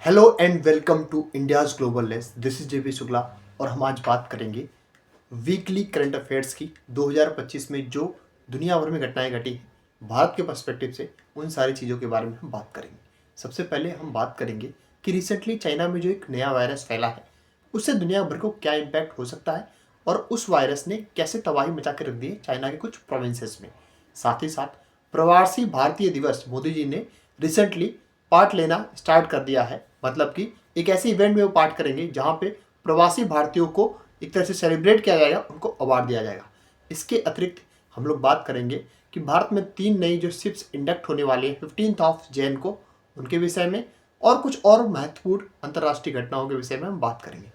Hello and welcome to India's global lens. This is JP Shukla और हम आज बात करेंगे वीकली करंट अफेयर्स की 2025 में जो दुनिया भर में घटनाएं घटी हैं भारत के पर्सपेक्टिव से उन सारी चीज़ों के बारे में हम बात करेंगे। सबसे पहले हम बात करेंगे कि रिसेंटली चाइना में जो एक नया वायरस फैला है उससे दुनिया भर को क्या इम्पैक्ट हो सकता है और उस वायरस ने कैसे तबाही मचा के रख दी है चाइना के कुछ प्रोविंसेस में। साथ ही साथ प्रवासी भारतीय दिवस मोदी जी ने रिसेंटली पार्ट लेना स्टार्ट कर दिया है, मतलब कि एक ऐसे इवेंट में वो पार्ट करेंगे जहाँ पे प्रवासी भारतीयों को एक तरह से सेलिब्रेट किया जाएगा, उनको अवार्ड दिया जाएगा। इसके अतिरिक्त हम लोग बात करेंगे कि भारत में 3 नई जो शिप्स इंडक्ट होने वाली है 15th ऑफ जैन को, उनके विषय में और कुछ और महत्वपूर्ण अंतर्राष्ट्रीय घटनाओं के विषय में हम बात करेंगे।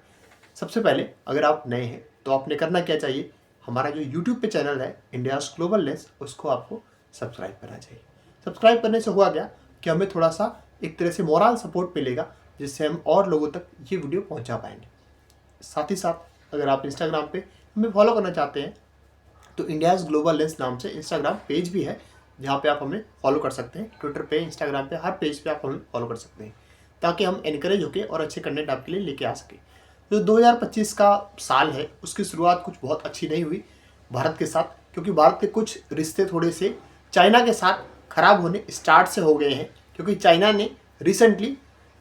सबसे पहले अगर आप नए हैं तो आपने करना क्या चाहिए, हमारा जो यूट्यूब पे चैनल है इंडियाज़ ग्लोबल लेस उसको आपको सब्सक्राइब करना चाहिए। सब्सक्राइब करने से हुआ गया कि हमें थोड़ा सा एक तरह से मोरल सपोर्ट मिलेगा जिससे हम और लोगों तक ये वीडियो पहुंचा पाएंगे। साथ ही साथ अगर आप इंस्टाग्राम पे हमें फॉलो करना चाहते हैं तो इंडियाज़ ग्लोबल लेंस नाम से इंस्टाग्राम पेज भी है जहाँ पे आप हमें फॉलो कर सकते हैं। ट्विटर पे, इंस्टाग्राम पे, हर पेज पे आप हमें फॉलो कर सकते हैं ताकि हम इनकरेज होके और अच्छे कंटेंट आपके लिए लेके आ सकें। जो 2025 का साल है उसकी शुरुआत कुछ बहुत अच्छी नहीं हुई भारत के साथ, क्योंकि भारत के कुछ रिश्ते थोड़े से चाइना के साथ खराब होने स्टार्ट से हो गए हैं, क्योंकि चाइना ने रिसेंटली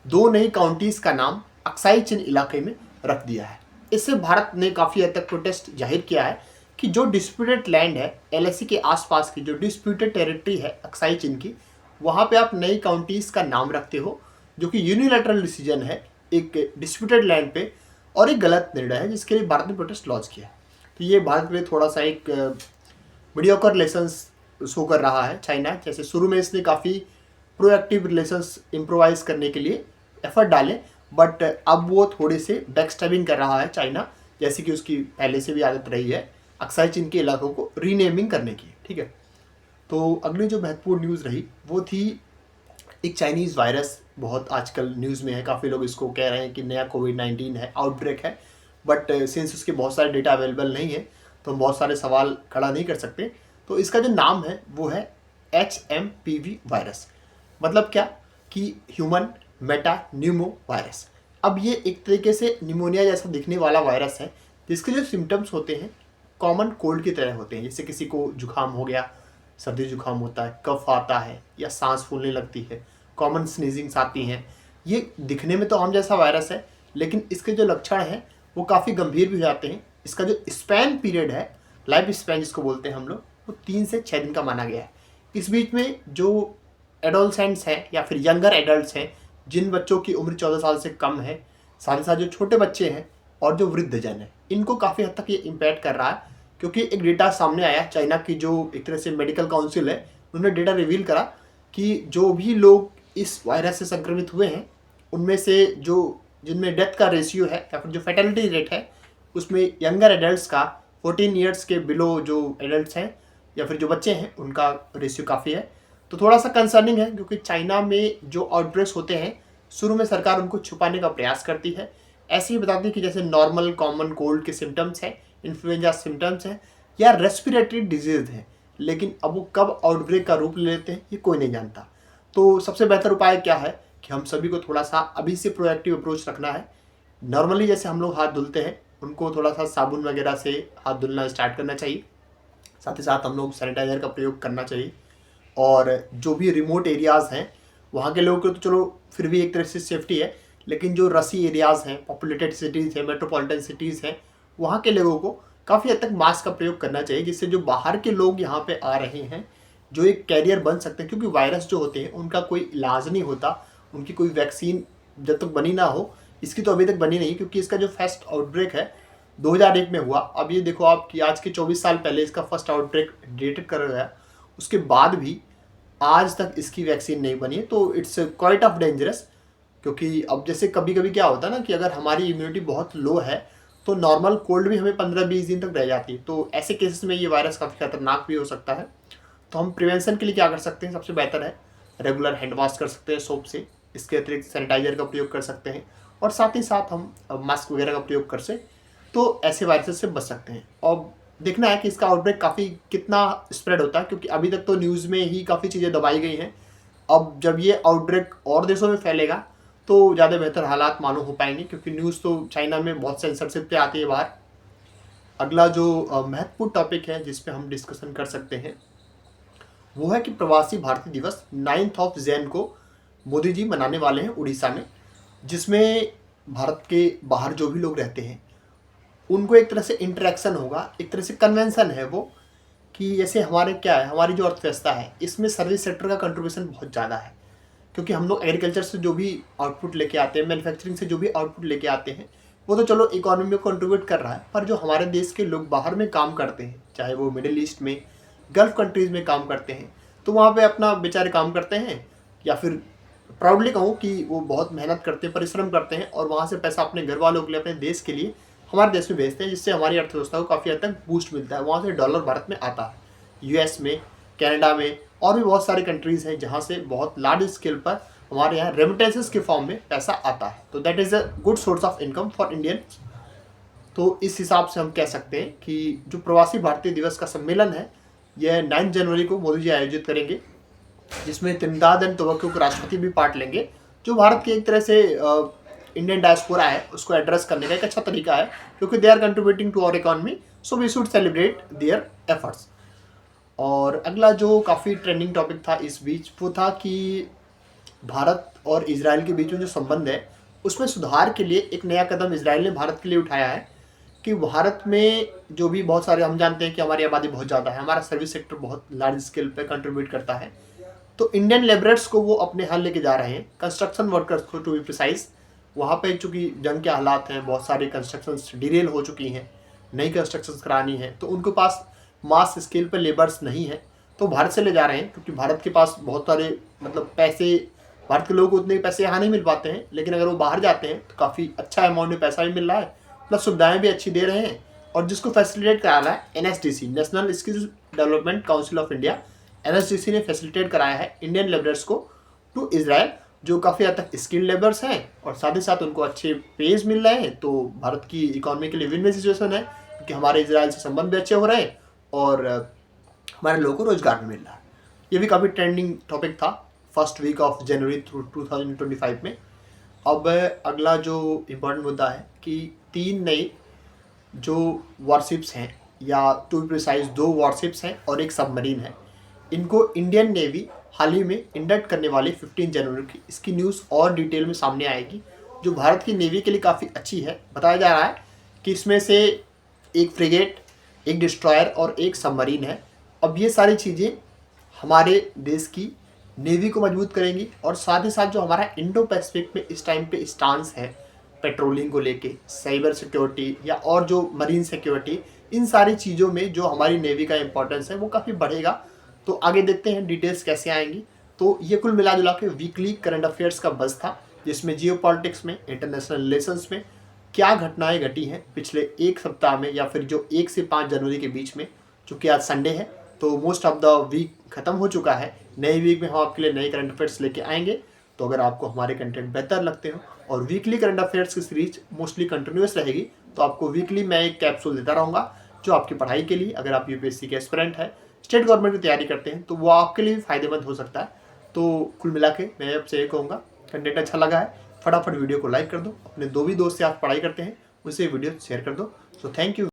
2 नई काउंटीज़ का नाम अक्साई चिन इलाके में रख दिया है। इससे भारत ने काफ़ी हद तक प्रोटेस्ट जाहिर किया है कि जो डिस्प्यूटेड लैंड है एलएसी के आसपास की जो डिस्प्यूटेड टेरिटरी है अक्साई चिन की, वहाँ पे आप नई काउंटीज़ का नाम रखते हो जो कि यूनिलैटरल डिसीजन है एक डिस्प्यूटेड लैंड पे और एक गलत निर्णय है जिसके लिए भारत ने प्रोटेस्ट लॉन्च किया। तो ये भारत के लिए थोड़ा सा एक मीडियोकर रिलेशंस शो कर रहा है चाइना। जैसे शुरू में इसने काफ़ी प्रोएक्टिव रिलेशंस इम्प्रोवाइज करने के लिए एफर्ट डाले, बट अब वो थोड़े से बैकस्टैबिंग कर रहा है चाइना, जैसे कि उसकी पहले से भी आदत रही है अक्साई चिन के इलाकों को रीनेमिंग करने की। ठीक है, तो अगली जो महत्वपूर्ण न्यूज़ रही वो थी एक चाइनीज़ वायरस बहुत आजकल न्यूज़ में है। काफ़ी लोग इसको कह रहे हैं कि नया कोविड-19 है, आउटब्रेक है, बट सिंस उसके बहुत सारे डेटा अवेलेबल नहीं है तो हम बहुत सारे सवाल खड़ा नहीं कर सकते। तो इसका जो नाम है वो है HMPV वायरस। मतलब क्या कि ह्यूमन मेटा न्यूमो वायरस। अब ये एक तरीके से निमोनिया जैसा दिखने वाला वायरस है जिसके जो सिम्टम्स होते हैं कॉमन कोल्ड की तरह होते हैं। जैसे किसी को जुकाम हो गया, सर्दी जुकाम होता है, कफ आता है या सांस फूलने लगती है, कॉमन स्नीजिंग्स आती हैं। ये दिखने में तो आम जैसा वायरस है, लेकिन इसके जो लक्षण हैं वो काफ़ी गंभीर भी हो जाते हैं। इसका जो स्पैन पीरियड है, लाइफ स्पैन जिसको बोलते हैं हम लोग, वो 3 से 6 दिन का माना गया है। इस बीच में जो एडोलसेंट्स हैं या फिर यंगर एडल्ट्स हैं, जिन बच्चों की उम्र 14 साल से कम है, साथ ही साथ जो छोटे बच्चे हैं और जो वृद्धजन है, इनको काफ़ी हद तक ये इम्पैक्ट कर रहा है। क्योंकि एक डेटा सामने आया, चाइना की जो एक तरह से मेडिकल काउंसिल है उन्होंने डेटा रिवील करा कि जो भी लोग इस वायरस से संक्रमित हुए हैं उनमें से जो जिनमें डेथ का रेशियो है या फिर जो फैटेलिटी रेट है उसमें यंगर एडल्ट्स का 14 ईयर्स के बिलो जो एडल्ट्स हैं या फिर जो बच्चे हैं उनका रेशियो काफ़ी है। तो थोड़ा सा कंसर्निंग है, क्योंकि चाइना में जो आउटब्रेक्स होते हैं शुरू में सरकार उनको छुपाने का प्रयास करती है। ऐसे ही बताती है कि जैसे नॉर्मल कॉमन कोल्ड के सिम्टम्स हैं, इन्फ्लुएंजा सिम्टम्स हैं या रेस्पिरेटरी डिजीज़ हैं, लेकिन अब वो कब आउटब्रेक का रूप ले लेते हैं ये कोई नहीं जानता। तो सबसे बेहतर उपाय क्या है कि हम सभी को थोड़ा सा अभी से प्रोएक्टिव अप्रोच रखना है। नॉर्मली जैसे हम लोग हाथ धुलते हैं उनको थोड़ा सा साबुन वगैरह से हाथ धुलना स्टार्ट करना चाहिए। साथ ही साथ हम लोग सैनिटाइज़र का प्रयोग करना चाहिए। और जो भी रिमोट एरियाज़ हैं वहाँ के लोगों को तो चलो फिर भी एक तरह से सेफ्टी है, लेकिन जो रसी एरियाज़ हैं, पॉपुलेटेड सिटीज़ हैं, मेट्रोपॉलिटन सिटीज़ हैं, वहाँ के लोगों को काफ़ी हद तक मास्क का प्रयोग करना चाहिए, जिससे जो बाहर के लोग यहाँ पे आ रहे हैं जो एक कैरियर बन सकते हैं। क्योंकि वायरस जो होते हैं उनका कोई इलाज नहीं होता, उनकी कोई वैक्सीन जब तक बनी ना हो, इसकी तो अभी तक बनी नहीं, क्योंकि इसका जो फर्स्ट आउटब्रेक है 2001 में हुआ। अब ये देखो आप कि आज के 24 साल पहले इसका फर्स्ट आउटब्रेक डिटेक्ट कर गया, उसके बाद भी आज तक इसकी वैक्सीन नहीं बनी है। तो इट्स क्वाइट ऑफ डेंजरस, क्योंकि अब जैसे कभी कभी क्या होता है ना कि अगर हमारी इम्यूनिटी बहुत लो है तो नॉर्मल कोल्ड भी हमें 15-20 दिन तक रह जाती है। तो ऐसे केसेस में ये वायरस काफ़ी खतरनाक भी हो सकता है। तो हम प्रिवेंशन के लिए क्या कर सकते हैं, सबसे बेहतर है रेगुलर हैंड वॉश कर सकते हैं सोप से। इसके अतिरिक्त सैनिटाइजर का प्रयोग कर सकते हैं और साथ ही साथ हम मास्क वगैरह का प्रयोग कर से तो ऐसे वायरसेस से बच सकते हैं। और देखना है कि इसका आउटब्रेक काफ़ी कितना स्प्रेड होता है, क्योंकि अभी तक तो न्यूज़ में ही काफ़ी चीज़ें दबाई गई हैं। अब जब ये आउटब्रेक और देशों में फैलेगा तो ज़्यादा बेहतर हालात मालूम हो पाएंगे, क्योंकि न्यूज़ तो चाइना में बहुत सेंसरशिप पे आती है बाहर। अगला जो महत्वपूर्ण टॉपिक है जिस पे हम डिस्कशन कर सकते हैं वो है कि प्रवासी भारतीय दिवस 9 जैन को मोदी जी मनाने वाले हैं उड़ीसा में, जिसमें भारत के बाहर जो भी लोग रहते हैं उनको एक तरह से इंटरेक्शन होगा, एक तरह से कन्वेंशन है वो, कि जैसे हमारे क्या है, हमारी जो अर्थव्यवस्था है इसमें सर्विस सेक्टर का कंट्रीब्यूशन बहुत ज़्यादा है, क्योंकि हम लोग एग्रीकल्चर से जो भी आउटपुट लेके आते हैं, मैन्युफैक्चरिंग से जो भी आउटपुट लेके आते हैं, वो तो चलो इकोनॉमी में कंट्रीब्यूट कर रहा है, पर जो हमारे देश के लोग बाहर में काम करते हैं, चाहे वो मिडिल ईस्ट में, गल्फ कंट्रीज़ में काम करते हैं, तो वहाँ पे अपना बेचारे काम करते हैं, या फिर प्राउडली कहूँ कि वो बहुत मेहनत करते हैं, परिश्रम करते हैं, और वहाँ से पैसा अपने घर वालों के लिए, अपने देश के लिए हमारे देश में भेजते हैं, जिससे हमारी अर्थव्यवस्था को काफ़ी हद तक बूस्ट मिलता है। वहाँ से डॉलर भारत में आता है, यूएस में, कनाडा में, और भी बहुत सारी कंट्रीज़ हैं जहाँ से बहुत लार्ज स्केल पर हमारे यहाँ रेमिटेंसेस के फॉर्म में पैसा आता है। तो that is a good source of income for Indians. तो इस हिसाब से हम कह सकते हैं कि जो प्रवासी भारतीय दिवस का सम्मेलन है यह 9 जनवरी को मोदी जी आयोजित करेंगे, जिसमें त्रिनिदाद एंड टोबैगो के राष्ट्रपति भी पार्ट लेंगे, जो भारत की एक तरह से इंडियन डायस्पोरा है उसको एड्रेस करने का एक अच्छा तरीका है, क्योंकि they are contributing to our economy, so we should celebrate their efforts. और अगला जो काफ़ी ट्रेंडिंग टॉपिक था इस बीच वो था कि भारत और इजराइल के बीच में जो संबंध है उसमें सुधार के लिए एक नया कदम इजराइल ने भारत के लिए उठाया है, कि भारत में जो भी बहुत सारे, हम जानते हैं कि हमारी आबादी बहुत ज़्यादा है, हमारा सर्विस सेक्टर बहुत लार्ज स्केल पे कंट्रीब्यूट करता है, तो इंडियन लेबरर्स को वो अपने यहाँ लेके जा रहे हैं, कंस्ट्रक्शन वर्कर्स को टू बी प्रिसाइज। वहाँ पे चूँकि जंग के हालात हैं, बहुत सारी कंस्ट्रक्शन डिरेल हो चुकी हैं, नई कंस्ट्रक्शन करानी है, तो उनके पास मास स्केल पर लेबर्स नहीं है, तो भारत से ले जा रहे हैं, क्योंकि भारत के पास बहुत सारे मतलब पैसे, भारत के लोगों को उतने पैसे यहाँ नहीं मिल पाते हैं, लेकिन अगर वो बाहर जाते हैं तो काफ़ी अच्छा अमाउंट में पैसा भी मिल रहा है, प्लस सुविधाएँ भी अच्छी दे रहे हैं। और जिसको फैसिलिटेट करा रहा है NSDC, national skills development council of India, NSDC ने फैसिलिटेट कराया है इंडियन लेबरर्स को टू इजराइल, जो काफ़ी हद तक स्किल्ड लेबर्स हैं और साथ ही साथ उनको अच्छे पेज मिल रहे हैं। तो भारत की इकोनॉमी के लिए विन विन सिचुएशन है, क्योंकि हमारे इजराइल से संबंध भी अच्छे हो रहे हैं और हमारे लोगों को रोजगार भी मिल रहा है। ये भी काफ़ी ट्रेंडिंग टॉपिक था फर्स्ट वीक ऑफ जनवरी 2025 में। अब अगला जो इम्पोर्टेंट मुद्दा है कि 3 नई जो वॉरशिप्स हैं, या टू बी प्रिसाइज 2 वॉरशिप्स हैं और एक सबमरीन है, इनको इंडियन नेवी हाल ही में इंडक्ट करने वाली 15 जनवरी की, इसकी न्यूज़ और डिटेल में सामने आएगी, जो भारत की नेवी के लिए काफ़ी अच्छी है। बताया जा रहा है कि इसमें से एक फ्रिगेट, एक डिस्ट्रॉयर और एक सबमरीन है। अब ये सारी चीज़ें हमारे देश की नेवी को मजबूत करेंगी, और साथ ही साथ जो हमारा इंडो पैसिफिक में इस टाइम पे स्टांस है पेट्रोलिंग को लेके, साइबर सिक्योरिटी या और जो मरीन सिक्योरिटी, इन सारी चीज़ों में जो हमारी नेवी का इंपॉर्टेंस है वो काफ़ी बढ़ेगा। तो आगे देखते हैं डिटेल्स कैसे आएंगी। तो ये कुल मिला जुला के वीकली करंट अफेयर्स का बज़ था, जिसमें जियो पॉलिटिक्स में, इंटरनेशनल रिलेशंस में क्या घटनाएं घटी हैं पिछले एक सप्ताह में, या फिर जो 1 से 5 जनवरी के बीच में, चूँकि आज संडे है तो मोस्ट ऑफ द वीक ख़त्म हो चुका है। नए वीक में हम आपके लिए नए करंट अफेयर्स लेके आएंगे। तो अगर आपको हमारे कंटेंट बेहतर लगते हो और वीकली करंट अफेयर्स की सीरीज मोस्टली कंटिन्यूस रहेगी, तो आपको वीकली मैं एक कैप्सूल देता रहूँगा जो आपकी पढ़ाई के लिए, अगर आप यूपीएससी के एस्पिरेंट है, स्टेट गवर्नमेंट की तैयारी करते हैं, तो वो आपके लिए भी फायदेमंद हो सकता है। तो कुल मिला के मैं आपसे ये कहूँगा, कंटेंट अच्छा लगा है फटाफट वीडियो को लाइक कर दो, अपने 2 भी दोस्त से आप पढ़ाई करते हैं उनसे वीडियो शेयर कर दो। So thank you.